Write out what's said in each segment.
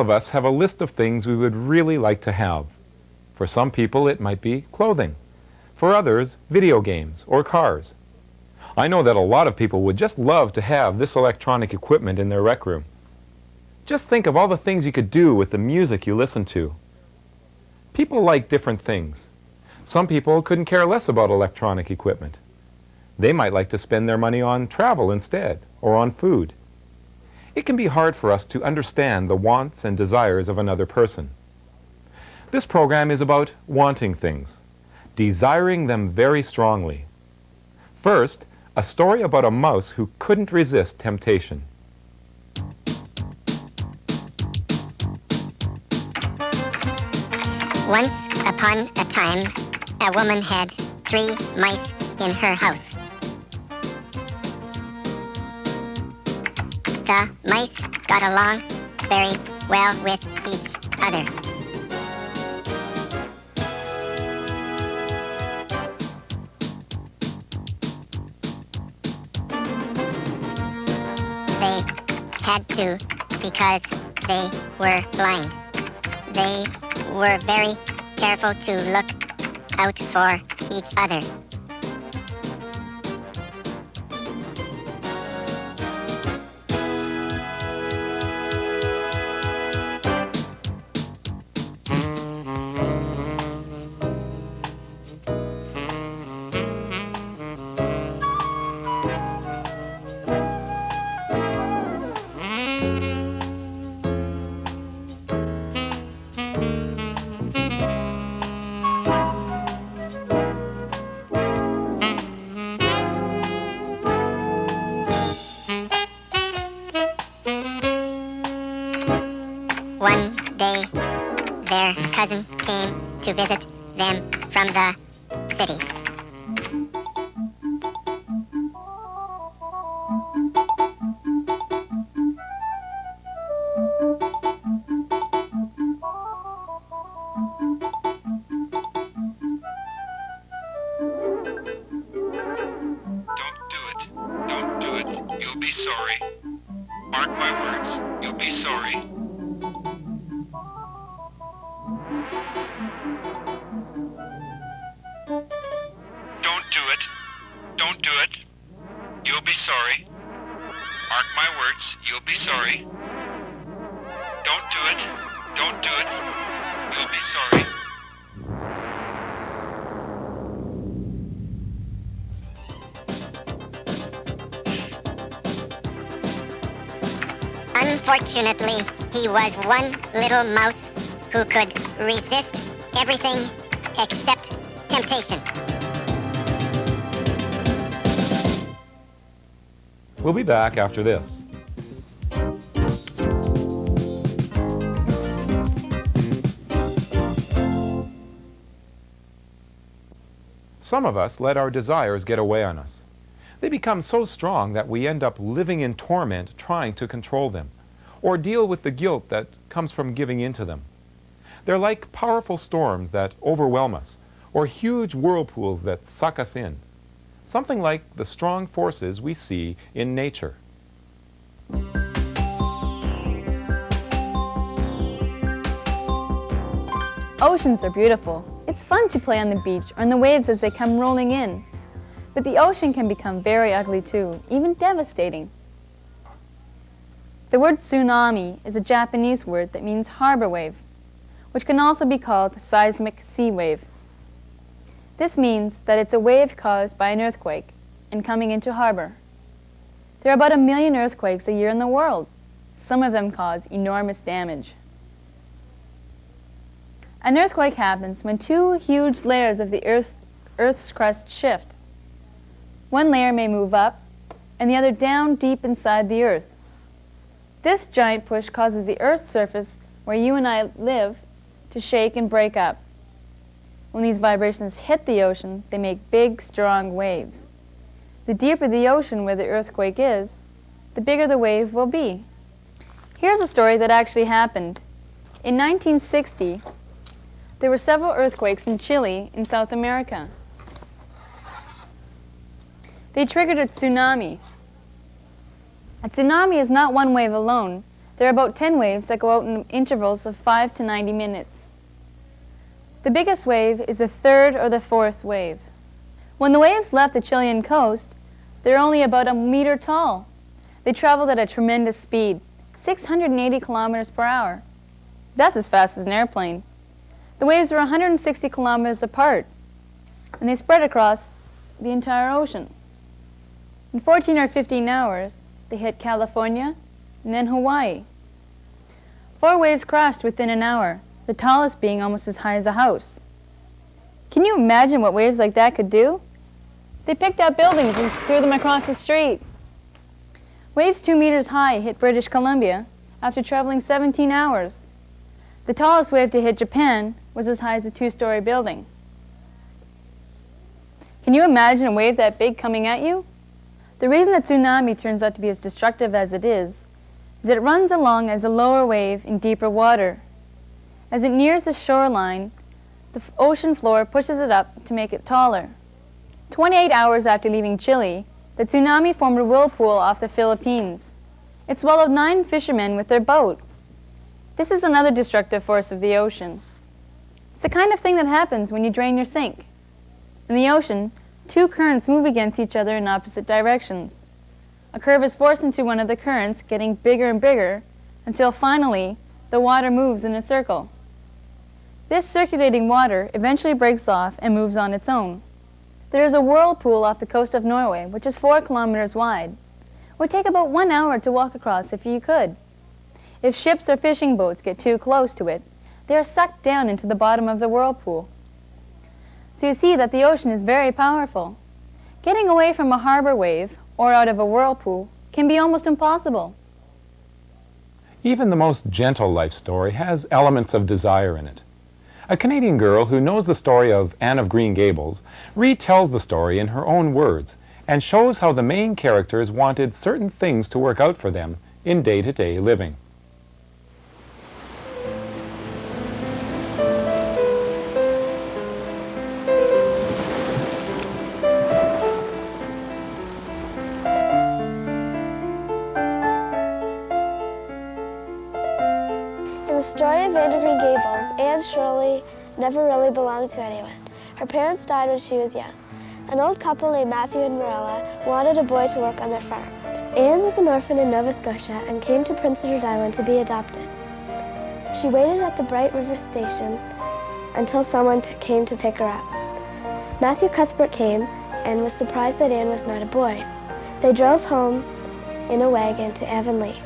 of us have a list of things we would really like to have. For some people, it might be clothing. For others, video games or cars. I know that a lot of people would just love to have this electronic equipment in their rec room. Just think of all the things you could do with the music you listen to. People like different things. Some people couldn't care less about electronic equipment. They might like to spend their money on travel instead, or on food. It can be hard for us to understand the wants and desires of another person. This program is about wanting things, desiring them very strongly. First, a story about a mouse who couldn't resist temptation. Once upon a time, a woman had 3 mice in her house. The mice got along very well with each other. They had to because they were blind. They were very careful to look out for each other. One day, their cousin came to visit them from the city. Don't do it. You'll be sorry. Mark my words, you'll be sorry. Don't do it. You'll be sorry. Mark my words, you'll be sorry. Don't do it. Don't do it. You'll be sorry. Unfortunately, he was one little mouse who could resist everything except temptation. We'll be back after this. Some of us let our desires get away on us. They become so strong that we end up living in torment trying to control them, or deal with the guilt that comes from giving in to them. They're like powerful storms that overwhelm us, or huge whirlpools that suck us in. Something like the strong forces we see in nature. Oceans are beautiful. It's fun to play on the beach or in the waves as they come rolling in. But the ocean can become very ugly too, even devastating. The word tsunami is a Japanese word that means harbor wave, which can also be called seismic sea wave. This means that it's a wave caused by an earthquake and coming into harbor. There are about 1 million earthquakes a year in the world. Some of them cause enormous damage. An earthquake happens when 2 huge layers of the Earth's crust shift. One layer may move up and the other down deep inside the Earth. This giant push causes the Earth's surface, where you and I live, to shake and break up. When these vibrations hit the ocean, they make big, strong waves. The deeper the ocean where the earthquake is, the bigger the wave will be. Here's a story that actually happened. In 1960, there were several earthquakes in Chile in South America. They triggered a tsunami. A tsunami is not one wave alone. There are about 10 waves that go out in intervals of 5 to 90 minutes. The biggest wave is the third or the fourth wave. When the waves left the Chilean coast, they're only about a meter tall. They traveled at a tremendous speed, 680 kilometers per hour. That's as fast as an airplane. The waves were 160 kilometers apart, and they spread across the entire ocean. In 14 or 15 hours, they hit California and then Hawaii. 4 waves crashed within an hour, the tallest being almost as high as a house. Can you imagine what waves like that could do? They picked out buildings and threw them across the street. Waves 2 meters high hit British Columbia after traveling 17 hours. The tallest wave to hit Japan was as high as a 2-story building. Can you imagine a wave that big coming at you? The reason that tsunami turns out to be as destructive as it is that it runs along as a lower wave in deeper water. As it nears the shoreline, the ocean floor pushes it up to make it taller. 28 hours after leaving Chile, the tsunami formed a whirlpool off the Philippines. It swallowed 9 fishermen with their boat. This is another destructive force of the ocean. It's the kind of thing that happens when you drain your sink. In the ocean, 2 currents move against each other in opposite directions. A curve is forced into one of the currents, getting bigger and bigger, until finally the water moves in a circle. This circulating water eventually breaks off and moves on its own. There is a whirlpool off the coast of Norway, which is 4 kilometers wide. It would take about 1 hour to walk across if you could. If ships or fishing boats get too close to it, they are sucked down into the bottom of the whirlpool. So you see that the ocean is very powerful. Getting away from a harbor wave or out of a whirlpool can be almost impossible. Even the most gentle life story has elements of desire in it. A Canadian girl who knows the story of Anne of Green Gables retells the story in her own words and shows how the main characters wanted certain things to work out for them in day-to-day living. In the story of Anne of Green Gables, Anne Shirley never really belonged to anyone. Her parents died when she was young. An old couple named Matthew and Marilla wanted a boy to work on their farm. Anne was an orphan in Nova Scotia and came to Prince Edward Island to be adopted. She waited at the Bright River station until someone came to pick her up. Matthew Cuthbert came and was surprised that Anne was not a boy. They drove home in a wagon to Avonlea.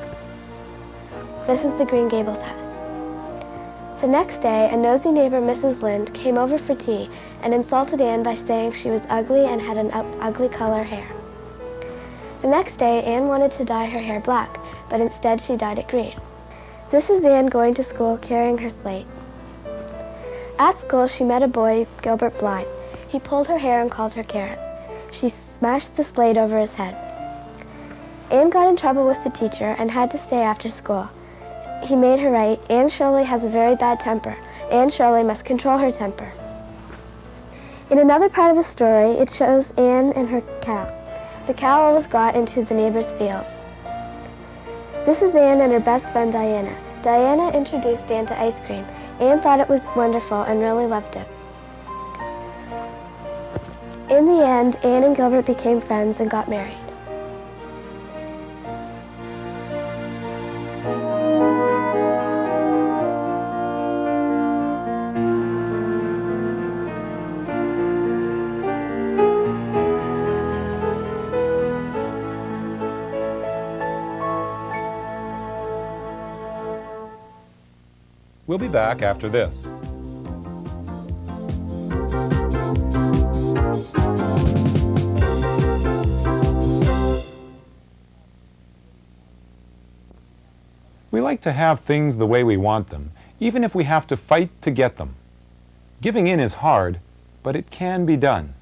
This is the Green Gables house. The next day, a nosy neighbor, Mrs. Lynde, came over for tea and insulted Anne by saying she was ugly and had an ugly color hair. The next day, Anne wanted to dye her hair black, but instead she dyed it green. This is Anne going to school carrying her slate. At school, she met a boy, Gilbert Blythe. He pulled her hair and called her Carrots. She smashed the slate over his head. Anne got in trouble with the teacher and had to stay after school. He made her write, Anne Shirley has a very bad temper. Anne Shirley must control her temper. In another part of the story, it shows Anne and her cow. The cow always got into the neighbor's fields. This is Anne and her best friend Diana. Diana introduced Anne to ice cream. Anne thought it was wonderful and really loved it. In the end, Anne and Gilbert became friends and got married. We'll be back after this. We like to have things the way we want them, even if we have to fight to get them. Giving in is hard, but it can be done.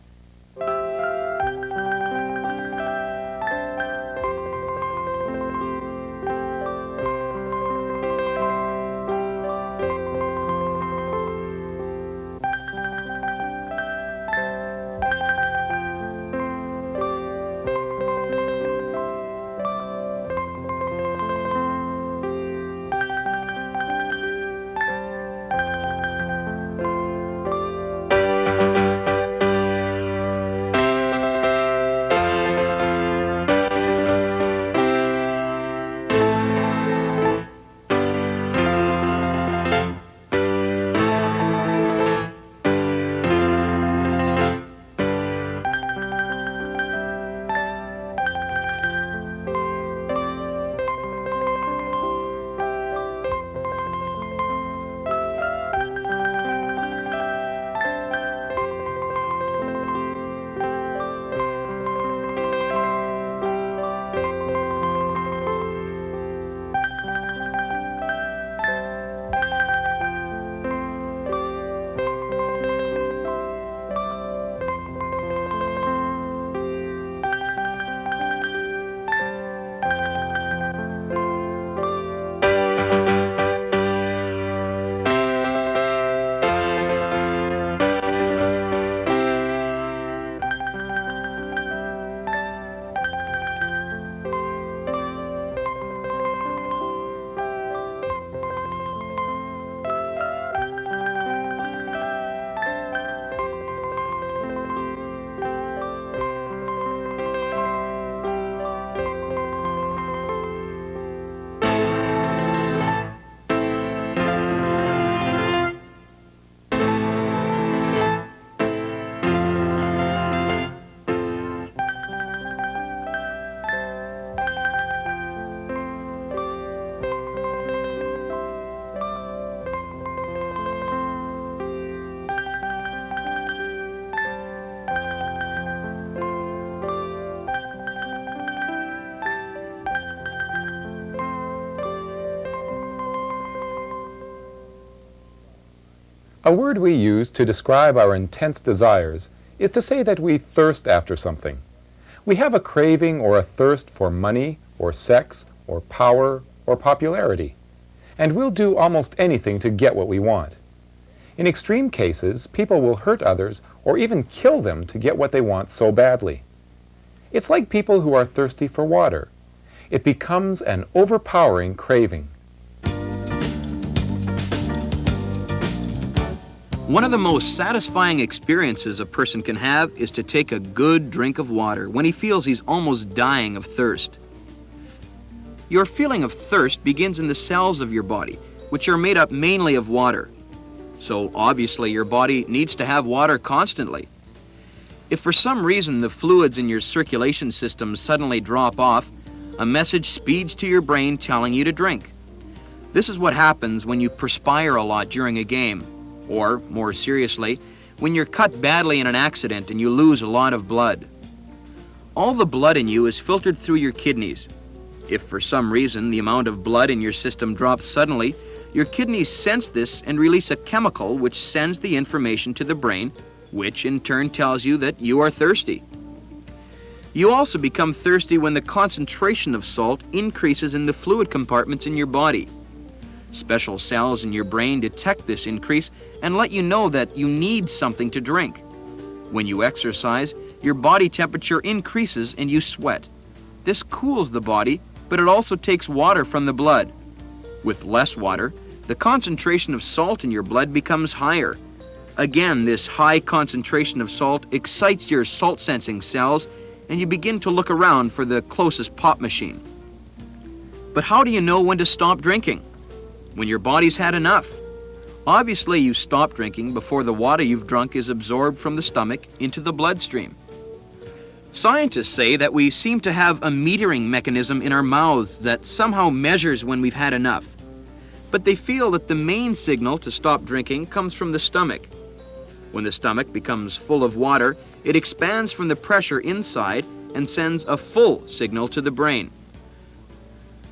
A word we use to describe our intense desires is to say that we thirst after something. We have a craving or a thirst for money or sex or power or popularity, and we'll do almost anything to get what we want. In extreme cases, people will hurt others or even kill them to get what they want so badly. It's like people who are thirsty for water. It becomes an overpowering craving. One of the most satisfying experiences a person can have is to take a good drink of water when he feels he's almost dying of thirst. Your feeling of thirst begins in the cells of your body, which are made up mainly of water. So obviously your body needs to have water constantly. If for some reason the fluids in your circulation system suddenly drop off, a message speeds to your brain telling you to drink. This is what happens when you perspire a lot during a game. Or, more seriously, when you're cut badly in an accident and you lose a lot of blood. All the blood in you is filtered through your kidneys. If for some reason the amount of blood in your system drops suddenly, your kidneys sense this and release a chemical which sends the information to the brain, which in turn tells you that you are thirsty. You also become thirsty when the concentration of salt increases in the fluid compartments in your body. Special cells in your brain detect this increase and let you know that you need something to drink. When you exercise, your body temperature increases and you sweat. This cools the body, but it also takes water from the blood. With less water, the concentration of salt in your blood becomes higher. Again, this high concentration of salt excites your salt-sensing cells, and you begin to look around for the closest pop machine. But how do you know when to stop drinking? When your body's had enough. Obviously, you stop drinking before the water you've drunk is absorbed from the stomach into the bloodstream. Scientists say that we seem to have a metering mechanism in our mouths that somehow measures when we've had enough. But they feel that the main signal to stop drinking comes from the stomach. When the stomach becomes full of water, it expands from the pressure inside and sends a full signal to the brain.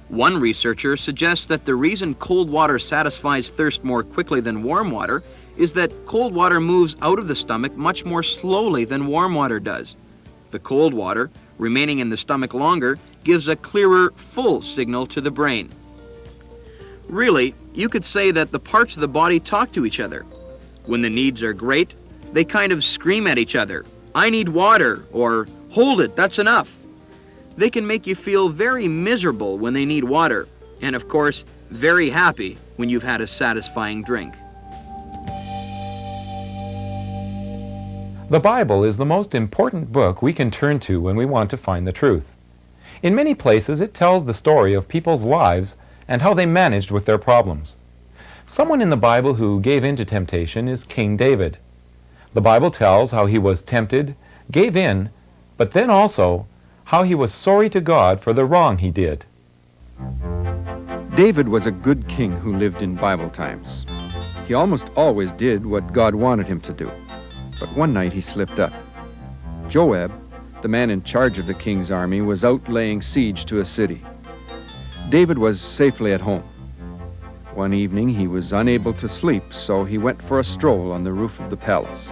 One researcher suggests that the reason cold water satisfies thirst more quickly than warm water is that cold water moves out of the stomach much more slowly than warm water does. The cold water, remaining in the stomach longer, gives a clearer, full signal to the brain. Really, you could say that the parts of the body talk to each other. When the needs are great, they kind of scream at each other, "I need water," or "Hold it, that's enough." They can make you feel very miserable when they need water, and of course, very happy when you've had a satisfying drink. The Bible is the most important book we can turn to when we want to find the truth. In many places, it tells the story of people's lives and how they managed with their problems. Someone in the Bible who gave in to temptation is King David. The Bible tells how he was tempted, gave in, but then also how he was sorry to God for the wrong he did. David was a good king who lived in Bible times. He almost always did what God wanted him to do. But one night he slipped up. Joab, the man in charge of the king's army, was out laying siege to a city. David was safely at home. One evening he was unable to sleep, so he went for a stroll on the roof of the palace.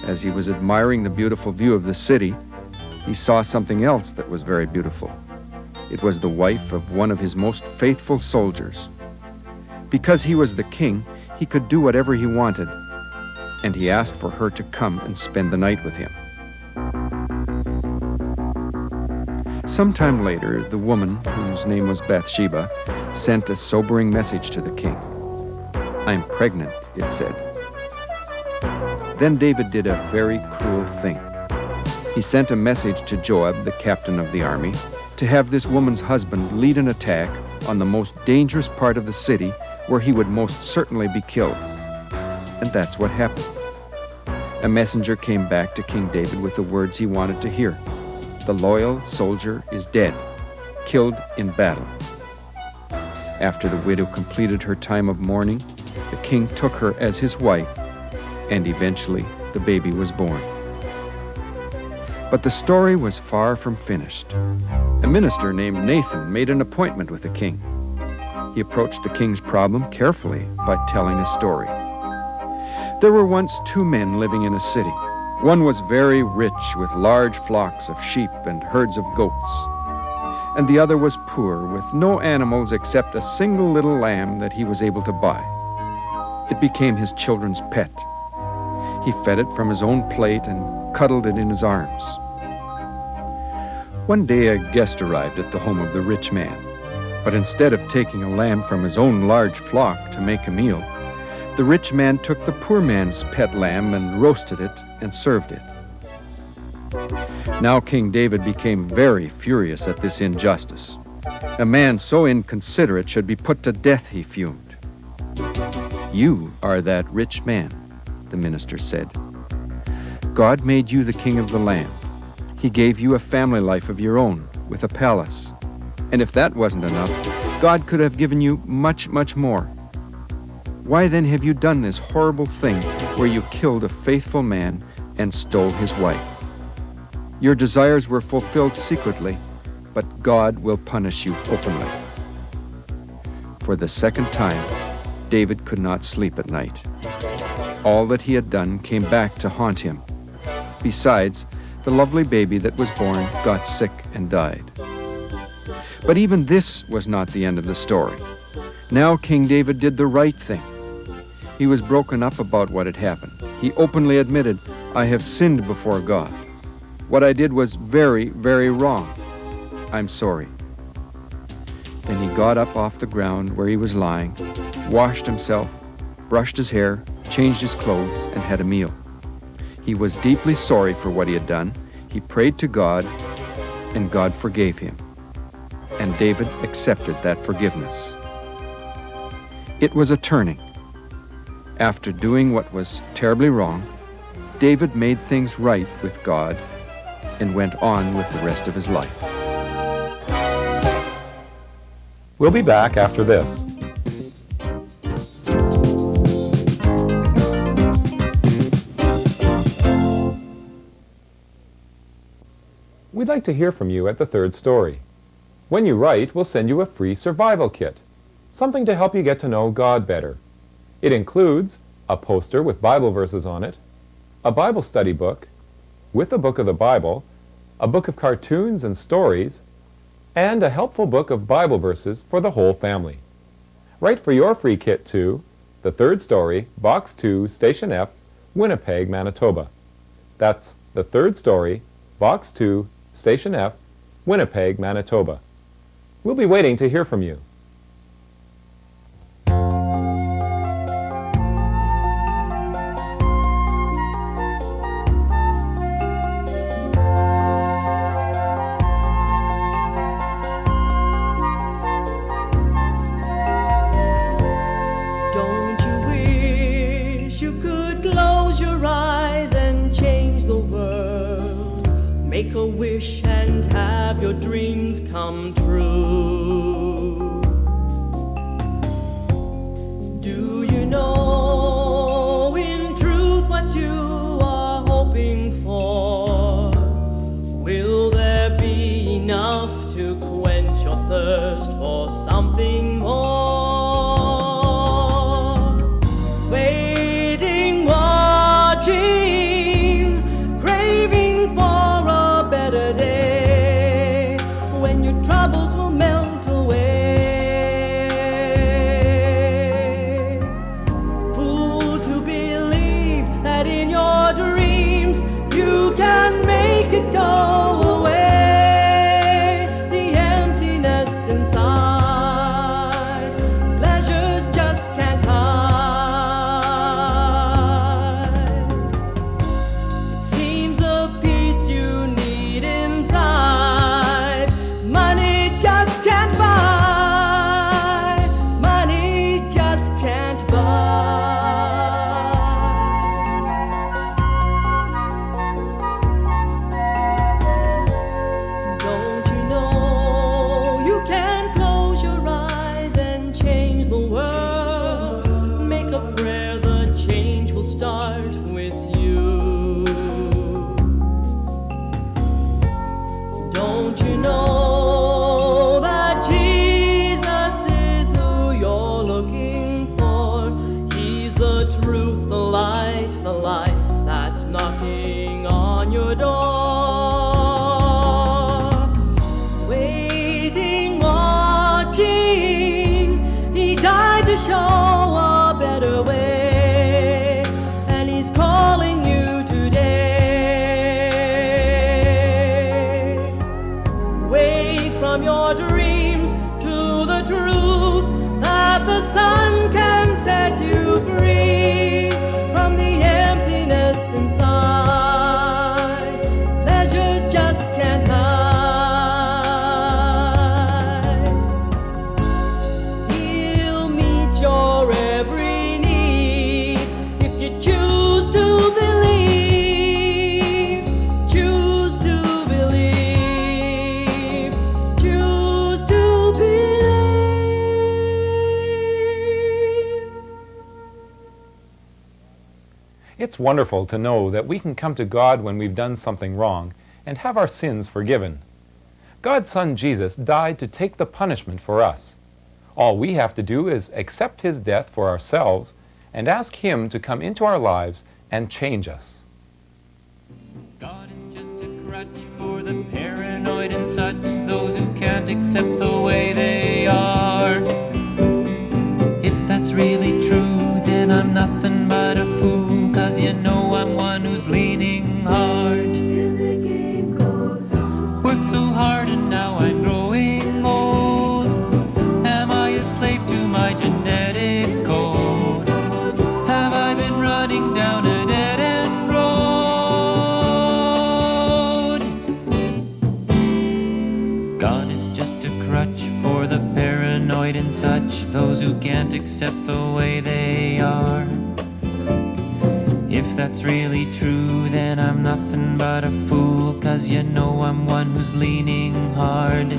As he was admiring the beautiful view of the city, he saw something else that was very beautiful. It was the wife of one of his most faithful soldiers. Because he was the king, he could do whatever he wanted, and he asked for her to come and spend the night with him. Sometime later, the woman, whose name was Bathsheba, sent a sobering message to the king. "I'm pregnant," it said. Then David did a very cruel thing. He sent a message to Joab, the captain of the army, to have this woman's husband lead an attack on the most dangerous part of the city where he would most certainly be killed. And that's what happened. A messenger came back to King David with the words he wanted to hear. The loyal soldier is dead, killed in battle. After the widow completed her time of mourning, the king took her as his wife, and eventually the baby was born. But the story was far from finished. A minister named Nathan made an appointment with the king. He approached the king's problem carefully by telling a story. There were once two men living in a city. One was very rich with large flocks of sheep and herds of goats, and the other was poor with no animals except a single little lamb that he was able to buy. It became his children's pet. He fed it from his own plate and cuddled it in his arms. One day a guest arrived at the home of the rich man, but instead of taking a lamb from his own large flock to make a meal, the rich man took the poor man's pet lamb and roasted it and served it. Now King David became very furious at this injustice. A man so inconsiderate should be put to death, he fumed. You are that rich man, the minister said. God made you the king of the land. He gave you a family life of your own with a palace. And if that wasn't enough, God could have given you much, much more. Why then have you done this horrible thing where you killed a faithful man and stole his wife? Your desires were fulfilled secretly, but God will punish you openly. For the second time, David could not sleep at night. All that he had done came back to haunt him. Besides, the lovely baby that was born got sick and died. But even this was not the end of the story. Now King David did the right thing. He was broken up about what had happened. He openly admitted, "I have sinned before God. What I did was very, very wrong. I'm sorry." Then he got up off the ground where he was lying, washed himself, brushed his hair, changed his clothes, and had a meal. He was deeply sorry for what he had done. He prayed to God, and God forgave him. And David accepted that forgiveness. It was a turning. After doing what was terribly wrong, David made things right with God and went on with the rest of his life. We'll be back after this. We'd like to hear from you at the third story. When you write, we'll send you a free survival kit, something to help you get to know God better. It includes a poster with Bible verses on it, a Bible study book, with a book of the Bible, a book of cartoons and stories, and a helpful book of Bible verses for the whole family. Write for your free kit to The Third Story, Box 2, Station F, Winnipeg, Manitoba. That's The Third Story, Box 2, Station F, Winnipeg, Manitoba. We'll be waiting to hear from you. Don't you wish you could close your eyes and change the world? Make a wish and have your dreams come true. Do you know in truth what you are hoping for? Will there be enough to quench your thirst for something more? Waiting, watching, craving for a better day, when your troubles will melt away. It's wonderful to know that we can come to God when we've done something wrong and have our sins forgiven. God's Son Jesus died to take the punishment for us. All we have to do is accept His death for ourselves and ask Him to come into our lives and change us. God is just a crutch for the paranoid and such, those who can't accept the way they are. If that's really true, then I'm nothing but a fool, 'cause you know I'm one who's leaning hard. Still the game goes on. Worked so hard and now I'm growing old. Am I a slave to my genetic code? Have I been running down a dead-end road? God is just a crutch for the paranoid and such, those who can't accept the way they are. If that's really true, then I'm nothing but a fool, 'cause you know I'm one who's leaning hard.